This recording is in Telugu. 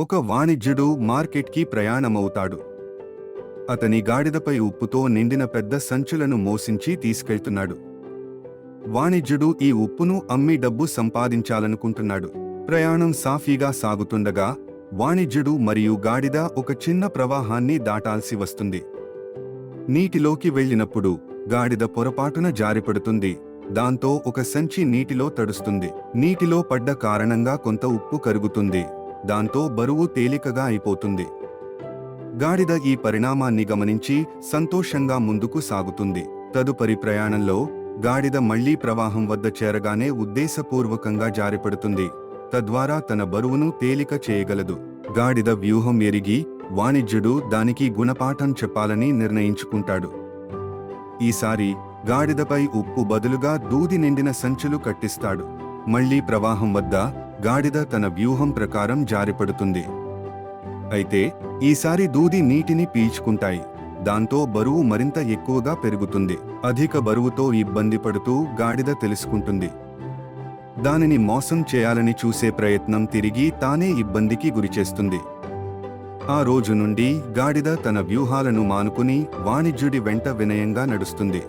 ఒక వాణిజ్యుడు మార్కెట్కి ప్రయాణమవుతాడు. అతని గాడిదపై ఉప్పుతో నిండిన పెద్ద సంచులను మోసించి తీసుకెళ్తున్నాడు. వాణిజ్యుడు ఈ ఉప్పును అమ్మి డబ్బు సంపాదించాలనుకుంటున్నాడు. ప్రయాణం సాఫీగా సాగుతుండగా వాణిజ్యుడు మరియు గాడిద ఒక చిన్న ప్రవాహాన్ని దాటాల్సి వస్తుంది. నీటిలోకి వెళ్ళినప్పుడు గాడిద పొరపాటున జారిపడుతుంది. దాంతో ఒక సంచి నీటిలో తడుస్తుంది. నీటిలో పడ్డ కారణంగా కొంత ఉప్పు కరుగుతుంది. దాంతో బరువు తేలికగా అయిపోతుంది. గాడిద ఈ పరిణామాన్ని గమనించి సంతోషంగా ముందుకు సాగుతుంది. తదుపరి ప్రయాణంలో గాడిద మళ్లీ ప్రవాహం వద్ద చేరగానే ఉద్దేశపూర్వకంగా జారిపడుతుంది. తద్వారా తన బరువును తేలిక చేయగలదు. గాడిద వ్యూహం ఎరిగి వాణిజ్యుడు దానికి గుణపాఠం చెప్పాలని నిర్ణయించుకుంటాడు. ఈసారి గాడిదపై ఉప్పు బదులుగా దూది నిండిన సంచులు కట్టిస్తాడు. మళ్లీ ప్రవాహం వద్ద గాడిద తన వ్యూహం ప్రకారం జారిపడుతుంది. అయితే ఈసారి దూది నీటిని పీల్చుకుంటాయి. దాంతో బరువు మరింత ఎక్కువగా పెరుగుతుంది. అధిక బరువుతో ఇబ్బంది పడుతూ గాడిద తెలుసుకుంటుంది. దానిని మోసం చేయాలని చూసే ప్రయత్నం తిరిగి తానే ఇబ్బందికి గురిచేస్తుంది. ఆ రోజు నుండి గాడిద తన వ్యూహాలను మానుకుని వాణిజ్యుడి వెంట వినయంగా నడుస్తుంది.